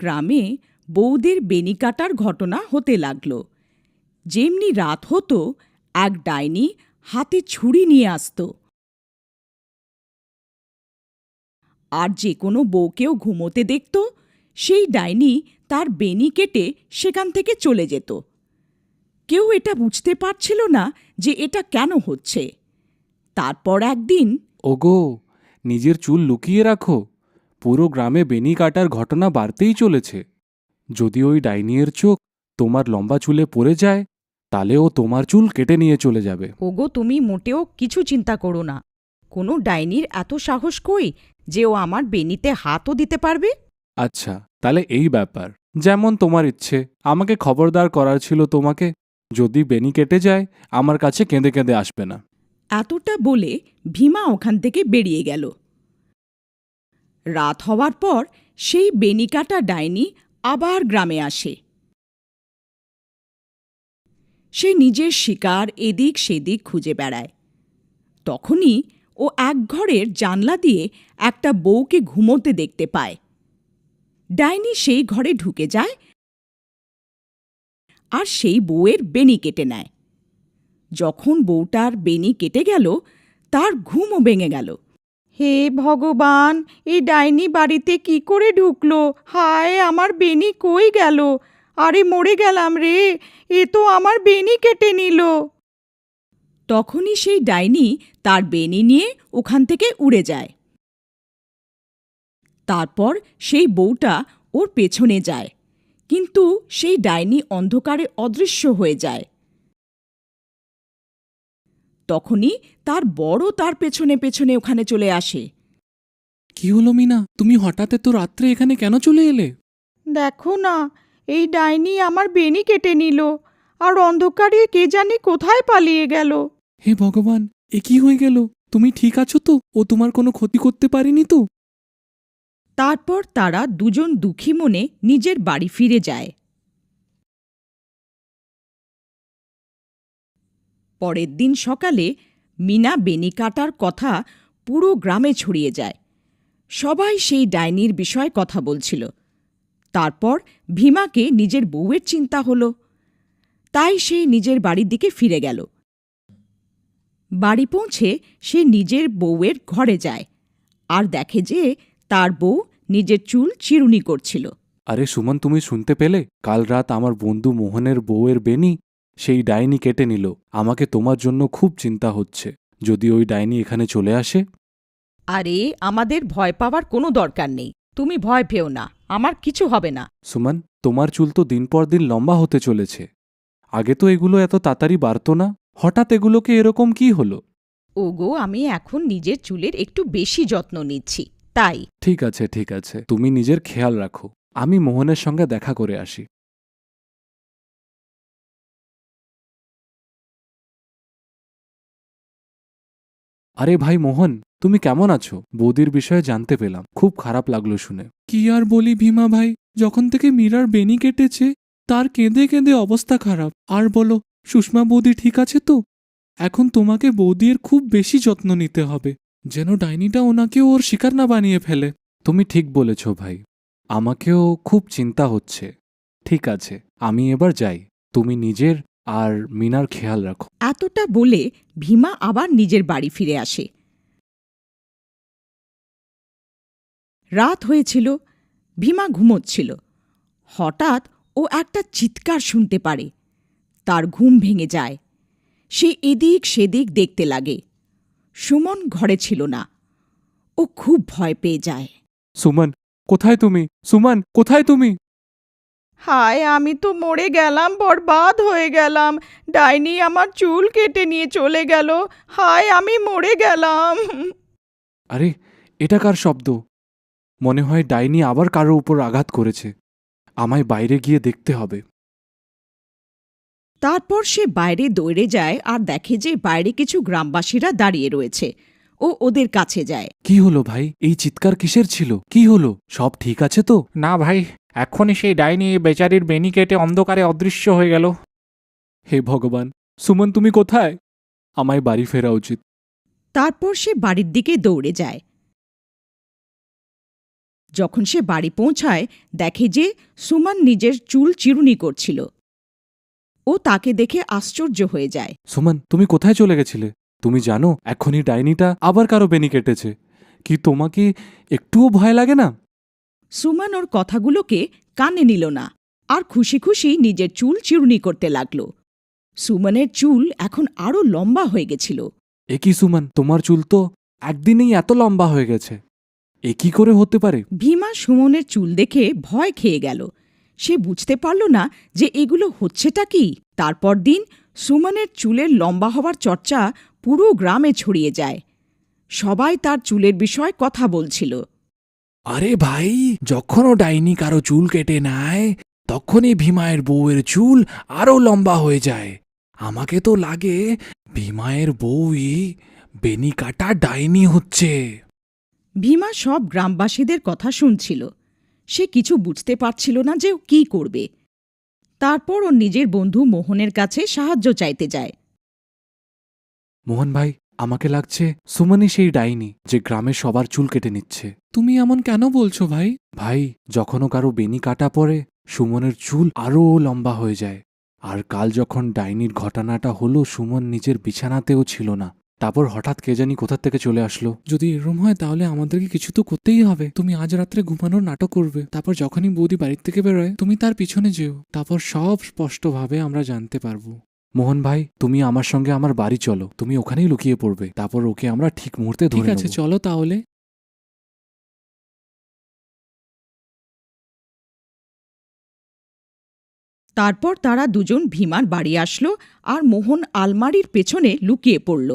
গ্রামে বউদের বেনি কাটার ঘটনা হতে লাগল। যেমনি রাত হতো, এক ডাইনি হাতে ছুরি নিয়ে আসত, আর যে কোনো বউকেও ঘুমোতে দেখত সেই ডাইনি তার বেনি কেটে সেখান থেকে চলে যেত। কেউ এটা বুঝতে পারছিল না যে এটা কেন হচ্ছে। তারপর একদিন, ওগো, নিজের চুল লুকিয়ে রাখো, পুরো গ্রামে বেনি কাটার ঘটনা বাড়তেই চলেছে। যদি ওই ডাইনিয়ের চোখ তোমার লম্বা চুলে পড়ে যায়, তাহলে ও তোমার চুল কেটে নিয়ে চলে যাবে। ওগো, তুমি মোটেও কিছু চিন্তা করো না। কোনো ডাইনির এত সাহস কই যে ও আমার বেনিতে হাতও দিতে পারবে? আচ্ছা, তাহলে এই ব্যাপার। যেমন তোমার ইচ্ছে, আমাকে খবরদার করার ছিল তোমাকে। যদি বেনি কেটে যায়, আমার কাছে কেঁদে কেঁদে আসবে না। এতটা বলে ভীমা ওখান থেকে বেরিয়ে গেল। রাত হওয়ার পর সেই বেনিকাটা ডাইনি আবার গ্রামে আসে। সে নিজের শিকার এদিক সেদিক খুঁজে বেড়ায়। তখনই ও এক ঘরের জানলা দিয়ে একটা বউকে ঘুমোতে দেখতে পায়। ডাইনি সেই ঘরে ঢুকে যায় আর সেই বউয়ের বেনি কেটে নেয়। যখন বউটার বেনি কেটে গেল, তার ঘুমও ভেঙে গেল। হে ভগবান, এই ডাইনি বাড়িতে কি করে ঢুকলো? হায়, আমার বেনি কই গেল? আরে মরে গেলাম রে, এ তো আমার বেনি কেটে নিল। তখনই সেই ডাইনি তার বেনি নিয়ে ওখান থেকে উড়ে যায়। তারপর সেই বউটা ওর পেছনে যায়, কিন্তু সেই ডাইনি অন্ধকারে অদৃশ্য হয়ে যায়। তখনই তার বড় তার পেছনে পেছনে ওখানে চলে আসে। কি হলো মিনা, তুমি হঠাৎ এত রাত্রে এখানে কেন চলে এলে? দেখো না, এই ডাইনি আমার বেনি কেটে নিল, আর অন্ধকারে কে জানি কোথায় পালিয়ে গেল। হে ভগবান, এ কি হয়ে গেল? তুমি ঠিক আছো তো? ও তোমার কোনো ক্ষতি করতে পারেনি তো? তারপর তারা দুজন দুঃখী মনে নিজের বাড়ি ফিরে যায়। পরের দিন সকালে মিনা বেনি কাটার কথা পুরো গ্রামে ছড়িয়ে যায়। সবাই সেই ডাইনির বিষয়ে কথা বলছিল। তারপর ভীমাকে নিজের বউয়ের চিন্তা হলো, তাই সে নিজের বাড়ির দিকে ফিরে গেল। বাড়ি পৌঁছে সে নিজের বউয়ের ঘরে যায় আর দেখে যে তার বউ নিজের চুল চিরুনি করছিল। আরে সুমন, তুমি শুনতে পেলে? কাল রাত আমার বন্ধু মোহনের বউয়ের বেনি সেই ডাইনি কেটে নিল। আমাকে তোমার জন্য খুব চিন্তা হচ্ছে। যদি ওই ডাইনি এখানে চলে আসে? আরে, আমাদের ভয় পাওয়ার কোনো দরকার নেই। তুমি ভয় পেও না, আমার কিছু হবে না। সুমন, তোমার চুল তো দিন পর দিন লম্বা হতে চলেছে। আগে তো এগুলো এত তাড়াতাড়ি বাড়ত না। হঠাৎ এগুলোকে এরকম কি হলো? ওগো, আমি এখন নিজের চুলের একটু বেশি যত্ন নিচ্ছি, তাই। ঠিক আছে, ঠিক আছে, তুমি নিজের খেয়াল রাখো। আমি মোহনের সঙ্গে দেখা করে আসি। আরে ভাই মোহন, তুমি কেমন আছো? বৌদির বিষয়ে জানতে পেলাম, খুব খারাপ লাগলো শুনে। কি আর বলি ভীমা ভাই, যখন থেকে মীরার বেনি কেটেছে তার কেঁদে কেঁদে অবস্থা খারাপ। আর বলো, সুষমা বৌদি ঠিক আছে তো? এখন তোমাকে বৌদির খুব বেশি যত্ন নিতে হবে, যেন ডাইনিটা ওনাকে ওর শিকার না বানিয়ে ফেলে। তুমি ঠিক বলেছ ভাই, আমাকেও খুব চিন্তা হচ্ছে। ঠিক আছে, আমি এবার যাই। তুমি নিজের আর মিনার খেয়াল রাখো। এতটা বলে ভীমা আবার নিজের বাড়ি ফিরে আসে। রাত হয়েছিল, ভীমা ঘুমোচ্ছিল। হঠাৎ ও একটা চিৎকার শুনতে পারে। তার ঘুম ভেঙে যায়। সে এদিক সেদিক দেখতে লাগে। সুমন ঘরে ছিল না। ও খুব ভয় পেয়ে যায়। সুমন, কোথায় তুমি? সুমন, কোথায় তুমি? হায়, আমি তো মরে গেলাম, বরবাদ হয়ে গেলাম। ডাইনি আমার চুল কেটে নিয়ে চলে গেল। হায়, আমি মরে গেলাম। আরে, এটা কার শব্দ? মনে হয় ডাইনি আবার কারো উপর আঘাত করেছে। আমায় বাইরে গিয়ে দেখতে হবে। তারপর সে বাইরে দৌড়ে যায় আর দেখে যে বাইরে কিছু গ্রামবাসীরা দাঁড়িয়ে রয়েছে। ও ওদের কাছে যায়। কি হলো ভাই? এই চিৎকার কিসের ছিল? কি হলো? সব ঠিক আছে তো? না ভাই, এক্ষুনি সেই ডাইনি বেচারির বেনি কেটে অন্ধকারে অদৃশ্য হয়ে গেল। হে ভগবান, সুমন তুমি কোথায়? আমায় বাড়ি ফেরা উচিত। তারপর সে বাড়ির দিকে দৌড়ে যায়। যখন সে বাড়ি পৌঁছায় দেখে যে সুমন নিজের চুল চিরুনি করছিল। ও তাকে দেখে আশ্চর্য হয়ে যায়। সুমন, তুমি কোথায় চলে গেছিলে? তুমি জানো এখনই ডাইনিটা আবার কারো বেনি কেটেছে। কি তোমাকে একটুও ভয় লাগে না? সুমন ওর কথাগুলোকে কানে নিল না আর খুশি খুশি নিজের চুল চিরুনি করতে লাগল। সুমনের চুল এখন আরও লম্বা হয়ে গেছিল। এ কি সুমন, তোমার চুল তো একদিনেই এত লম্বা হয়ে গেছে। এ কি করে হতে পারে? ভীমা সুমনের চুল দেখে ভয় খেয়ে গেল। সে বুঝতে পারল না যে এগুলো হচ্ছেটা কি। তারপর দিন সুমনের চুলের লম্বা হওয়ার চর্চা পুরো গ্রামে ছড়িয়ে যায়। সবাই তার চুলের বিষয়ে কথা বলছিল। আরে ভাই, যখনও ডাইনি কারো চুল কেটে নেয় তখনই ভীমায়ের বউয়ের চুল আরো লম্বা হয়ে যায়। আমাকে তো লাগে ভীমায়ের বউই বেনি কাটা ডাইনি হচ্ছে। ভীমা সব গ্রামবাসীদের কথা শুনছিল। সে কিছু বুঝতে পারছিল না যে ও কী করবে। তারপর ও নিজের বন্ধু মোহনের কাছে সাহায্য চাইতে যায়। মোহন ভাই, আমাকে লাগছে সুমনই সেই ডাইনি যে গ্রামে সবার চুল কেটে নিচ্ছে। তুমি এমন কেন বলছো ভাই? ভাই, যখনও কারো বেনি কাটা পড়ে সুমনের চুল আরও লম্বা হয়ে যায়। আর কাল যখন ডাইনির ঘটনাটা হলো, সুমন নিজের বিছানাতেও ছিল না। তারপর হঠাৎ কে জানি কোথা থেকে চলে আসলো। যদি এরম হয় তাহলে আমাদেরকে কিছু তো করতেই হবে। তুমি আজ রাত্রে ঘুমানোর নাটক করবে, তারপর যখনই বৌদি বাড়ির থেকে বেরোয় তুমি তার পিছনে যেও। তারপর সব স্পষ্টভাবে আমরা জানতে পারবো। মোহন ভাই, তুমি আমার সঙ্গে আমার বাড়ি চলো। তুমি ওখানেই লুকিয়ে পড়বে, তারপর ওকে আমরা ঠিক মুহূর্তে ধরে নেব। ঠিক আছে, চলো তাহলে। তারপর তারা দুজন ভীমার বাড়ি আসলো আর মোহন আলমারির পেছনে লুকিয়ে পড়ল।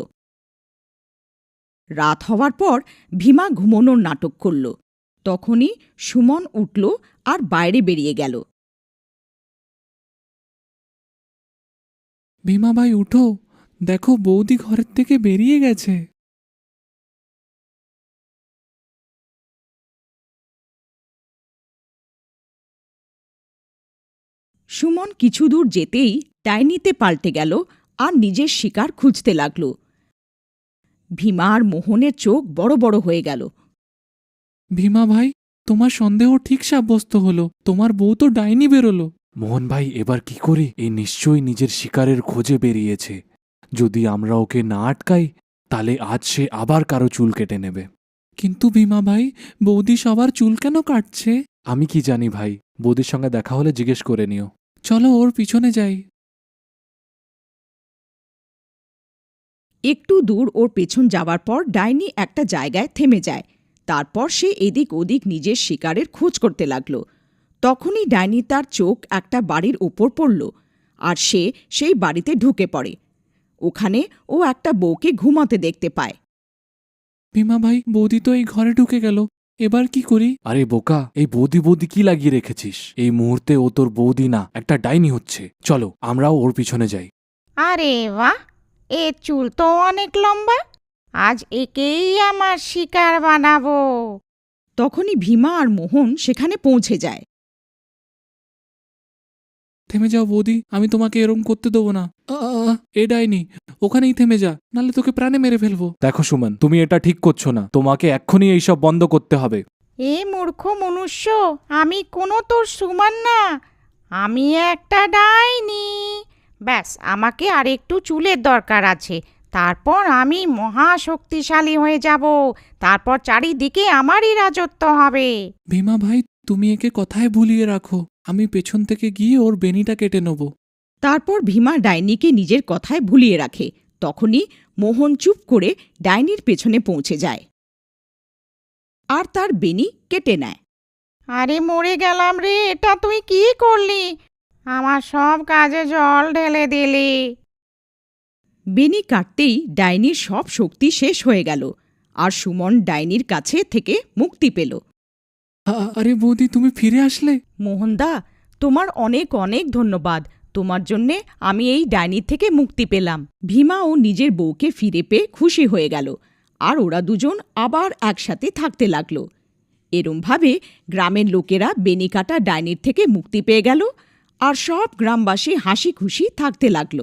রাত হওয়ার পর ভীমা ঘুমোনোর নাটক করল। তখনই সুমন উঠল আর বাইরে বেরিয়ে গেল। ভীমা ভাই, উঠো, দেখো বৌদি ঘরের থেকে বেরিয়ে গেছে। সুমন কিছু দূর যেতেই ডাইনিতে পাল্টে গেল আর নিজের শিকার খুঁজতে লাগল। ভীমা আর মোহনের চোখ বড় বড় হয়ে গেল। ভীমা ভাই, তোমার সন্দেহ ঠিক সাব্যস্ত হলো। তোমার বউ তো ডাইনি বেরোলো। মোহন ভাই, এবার কি করি? এই নিশ্চয়ই নিজের শিকারের খোঁজে বেরিয়েছে। যদি আমরা ওকে না আটকাই তাহলে আজ সে আবার কারো চুল কেটে নেবে। কিন্তু ভীমা ভাই, বৌদি সবার চুল কেন কাটছে? আমি কি জানি ভাই, বৌদির সঙ্গে দেখা হলে জিজ্ঞেস করে নিও। চলো ওর পিছনে যাই। একটু দূর ওর পেছন যাওয়ার পর ডাইনি একটা জায়গায় থেমে যায়। তারপর সে এদিক ওদিক নিজের শিকারের খোঁজ করতে লাগল। তখনই ডাইনি তার চোখ একটা বাড়ির ওপর পড়ল আর সে সেই বাড়িতে ঢুকে পড়ে। ওখানে ও একটা বউকে ঘুমাতে দেখতে পায়। ভীমা ভাই, বৌদি তো এই ঘরে ঢুকে গেল, এবার কি করি? আরে বোকা, এই বৌদি বৌদি কি লাগিয়ে রেখেছিস? এই মুহূর্তে ও তোর বৌদি না, একটা ডাইনি হচ্ছে। চলো আমরাও ওর পিছনে যাই। আরে বাহ, এর চুল তো অনেক লম্বা। আজ একেই আমার শিকার বানাবো। তখনই ভীমা আর মোহন সেখানে পৌঁছে যায়। থেমে যাও বৌদি, আমি তোমাকে এরম করতে দেবো না। এ ডাইনি, ওখানেই থেমে যা, নাহলে তোকে প্রাণে মেরে ফেলবো। দেখো সুমন, তুমি এটা ঠিক করছো না। তোমাকে এক্ষুনি এইসব বন্ধ করতে হবে। এ মূর্খ মনুষ্য, আমি কোনো তোর সুমান না, আমি একটা ডাইনি। ব্যাস, আমাকে আর একটু চুলের দরকার আছে, তারপর আমি মহা শক্তিশালী হয়ে যাব। তারপর চারিদিকে আমারই রাজত্ব হবে। ভীমা ভাই, তুমি একে কথায় ভুলিয়ে রাখো। আমি পেছন থেকে গিয়ে ওর বেনিটা কেটে নেব। তারপর ভীমা ডাইনিকে নিজের কথায় ভুলিয়ে রাখে। তখনই মোহন চুপ করে ডাইনির পেছনে পৌঁছে যায় আর তার বেনি কেটে নেয়। আরে মরে গেলাম রে, এটা তুই কি করলি? আমার সব কাজে জল ঢেলে দিলি। বেনি কাটতেই ডাইনির সব শক্তি শেষ হয়ে গেল আর সুমন ডাইনির কাছে থেকে মুক্তি পেল। আরে বৌদি, তুমি ফিরে আসলে? মোহনদা, তোমার অনেক অনেক ধন্যবাদ। তোমার জন্যে আমি এই ডাইনি থেকে মুক্তি পেলাম। ভীমা ও নিজের বউকে ফিরে পেয়ে খুশি হয়ে গেল আর ওরা দুজন আবার একসাথে থাকতে লাগল। এরমভাবে গ্রামের লোকেরা বেনি কাটা ডাইনির থেকে মুক্তি পেয়ে গেল আর সব গ্রামবাসী হাসি খুশি থাকতে লাগল।